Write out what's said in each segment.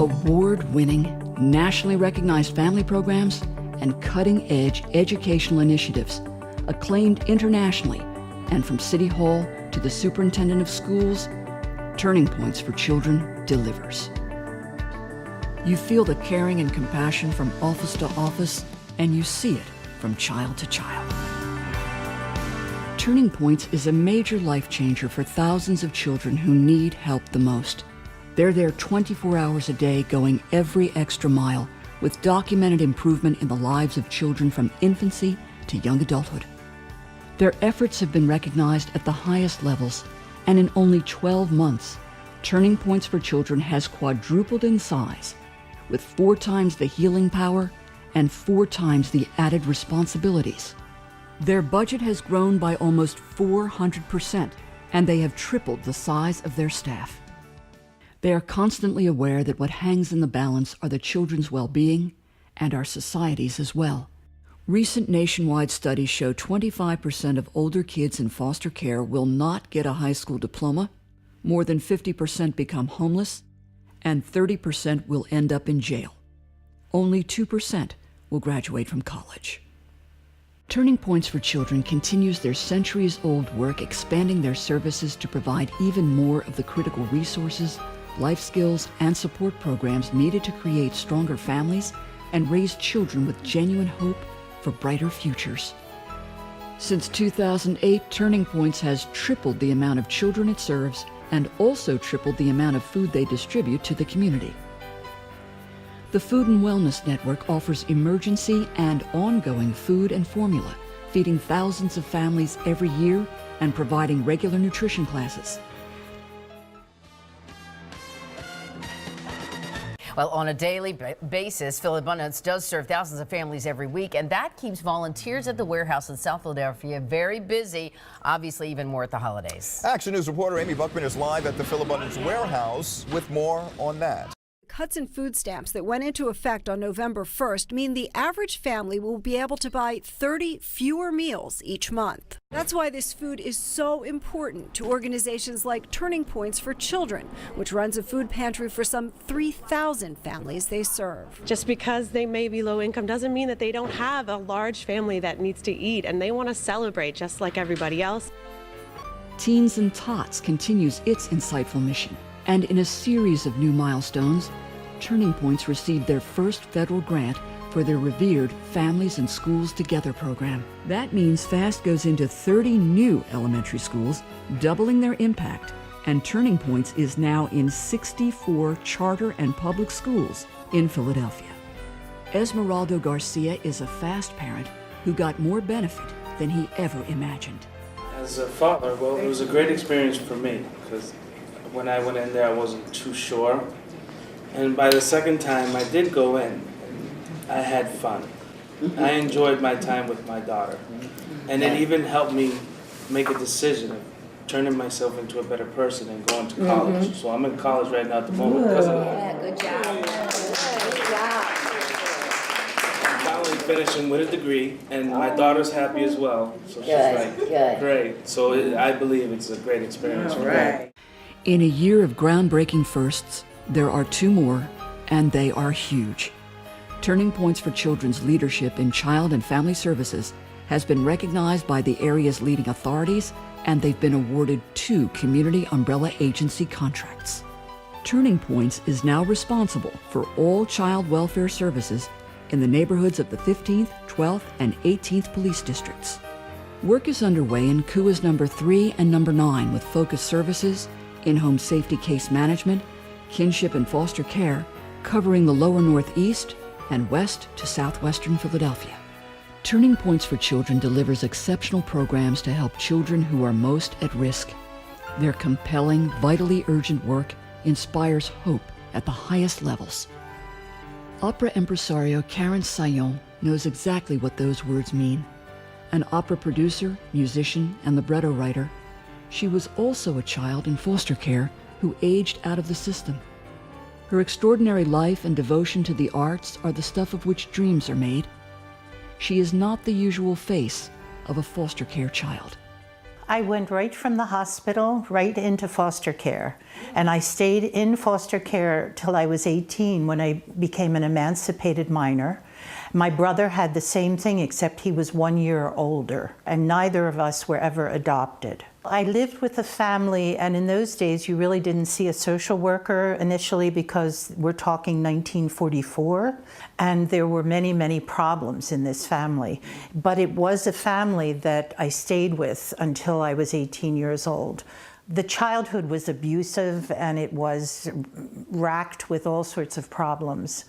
Award-winning, nationally recognized family programs and cutting-edge educational initiatives, acclaimed internationally, and from City Hall to the Superintendent of Schools, Turning Points for Children delivers. You feel the caring and compassion from office to office, and you see it from child to child. Turning Points is a major life changer for thousands of children who need help the most. They're there 24 hours a day, going every extra mile, with documented improvement in the lives of children from infancy to young adulthood. Their efforts have been recognized at the highest levels, and in only 12 months, Turning Points for Children has quadrupled in size, with 4 times the healing power and 4 times the added responsibilities. Their budget has grown by almost 400%, and they have tripled the size of their staff. They are constantly aware that what hangs in the balance are the children's well-being and our society's as well. Recent nationwide studies show 25% of older kids in foster care will not get a high school diploma, more than 50% become homeless, and 30% will end up in jail. Only 2% will graduate from college. Turning Points for Children continues their centuries-old work, expanding their services to provide even more of the critical resources, life skills, and support programs needed to create stronger families and raise children with genuine hope for brighter futures. Since 2008, Turning Points has tripled the amount of children it serves and also tripled the amount of food they distribute to the community. The Food and Wellness Network offers emergency and ongoing food and formula, feeding thousands of families every year and providing regular nutrition classes. Well, on a daily basis, Philabundance does serve thousands of families every week, and that keeps volunteers at the warehouse in South Philadelphia very busy, obviously even more at the holidays. Action News reporter Amy Buckman is live at the Philabundance warehouse with more on that. Cuts in food stamps that went into effect on November 1st mean the average family will be able to buy 30 fewer meals each month. That's why this food is so important to organizations like Turning Points for Children, which runs a food pantry for some 3,000 families they serve. Just because they may be low income doesn't mean that they don't have a large family that needs to eat, and they want to celebrate just like everybody else. Teens and Tots continues its insightful mission, and in a series of new milestones, Turning Points received their first federal grant for their revered Families and Schools Together program. That means FAST goes into 30 new elementary schools, doubling their impact, and Turning Points is now in 64 charter and public schools in Philadelphia. Esmeraldo Garcia is a FAST parent who got more benefit than he ever imagined. As a father, well, it was a great experience for me because when I went in there, I wasn't too sure. And by the second time I did go in, I had fun. I enjoyed my time with my daughter. And it even helped me make a decision of turning myself into a better person and going to college. So I'm in college right now at the moment because of that. Yeah, good job. Good job. I'm finally finishing with a degree, and my daughter's happy as well. So she's like, great. So I believe it's a great experience for me. In a year of groundbreaking firsts, there are 2 more, and they are huge. Turning Points for Children's leadership in child and family services has been recognized by the area's leading authorities, and they've been awarded 2 Community Umbrella Agency contracts. Turning Points is now responsible for all child welfare services in the neighborhoods of the 15th, 12th, and 18th police districts. Work is underway in KUA's number 3 and number 9 with focused services, in-home safety case management, kinship and foster care, covering the lower northeast and west to southwestern Philadelphia. Turning Points for Children delivers exceptional programs to help children who are most at risk. Their compelling, vitally urgent work inspires hope at the highest levels. Opera impresario Karen Sayon knows exactly what those words mean. An opera producer, musician, and libretto writer, she was also a child in foster care who aged out of the system. Her extraordinary life and devotion to the arts are the stuff of which dreams are made. She is not the usual face of a foster care child. I went right from the hospital right into foster care. And I stayed in foster care till I was 18 when I became an emancipated minor. My brother had the same thing, except he was 1 year older, and neither of us were ever adopted. I lived with a family, and in those days you really didn't see a social worker initially because we're talking 1944, and there were many, many problems in this family. But it was a family that I stayed with until I was 18 years old. The childhood was abusive, and it was racked with all sorts of problems.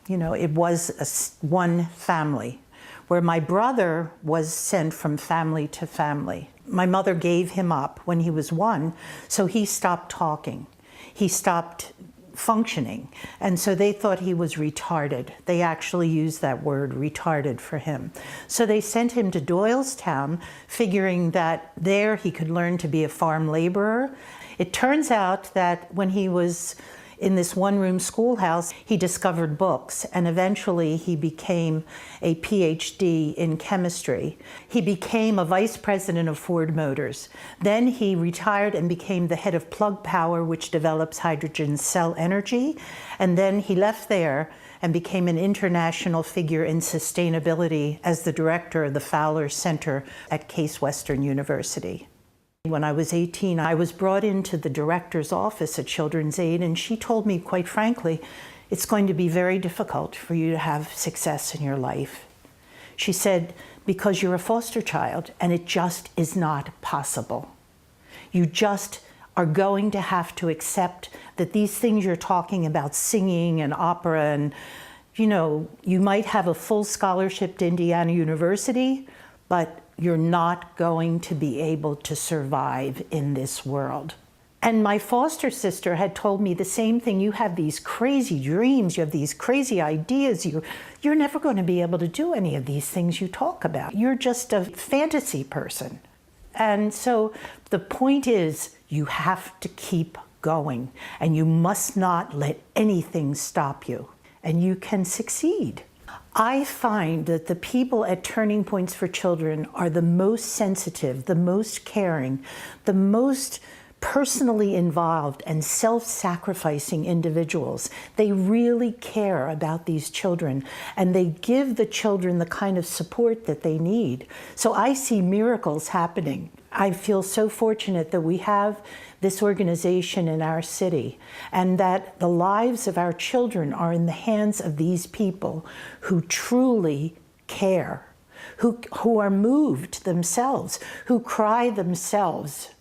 You know, it was one family, where my brother was sent from family to family. My mother gave him up when he was 1, so he stopped talking. He stopped functioning, and so they thought he was retarded. They actually used that word, retarded, for him. So they sent him to Doylestown, figuring that there he could learn to be a farm laborer. It turns out that when he was in this one-room schoolhouse, he discovered books, and eventually he became a PhD in chemistry. He became a vice president of Ford Motors. Then he retired and became the head of Plug Power, which develops hydrogen cell energy. And then he left there and became an international figure in sustainability as the director of the Fowler Center at Case Western University. When I was 18, I was brought into the director's office at Children's Aid, and she told me, quite frankly, it's going to be very difficult for you to have success in your life. She said, because you're a foster child, and it just is not possible. You just are going to have to accept that these things you're talking about, singing and opera, and you might have a full scholarship to Indiana University, but you're not going to be able to survive in this world. And my foster sister had told me the same thing. You have these crazy dreams, you have these crazy ideas, you're never going to be able to do any of these things you talk about. You're just a fantasy person. And so the point is, you have to keep going, and you must not let anything stop you, and you can succeed. I find that the people at Turning Points for Children are the most sensitive, the most caring, the most personally involved and self-sacrificing individuals. They really care about these children, and they give the children the kind of support that they need. So I see miracles happening. I feel so fortunate that we have this organization in our city, and that the lives of our children are in the hands of these people who truly care, who are moved themselves, who cry themselves,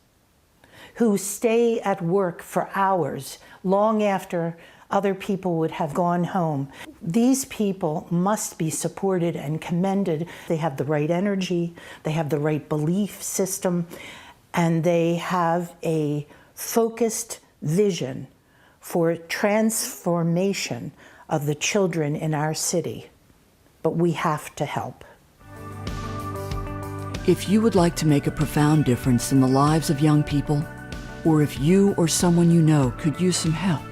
who stay at work for hours long after other people would have gone home. These people must be supported and commended. They have the right energy, they have the right belief system, and they have a focused vision for transformation of the children in our city. But we have to help. If you would like to make a profound difference in the lives of young people, or if you or someone you know could use some help,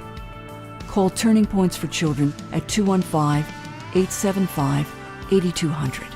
call Turning Points for Children at 215-875-8200.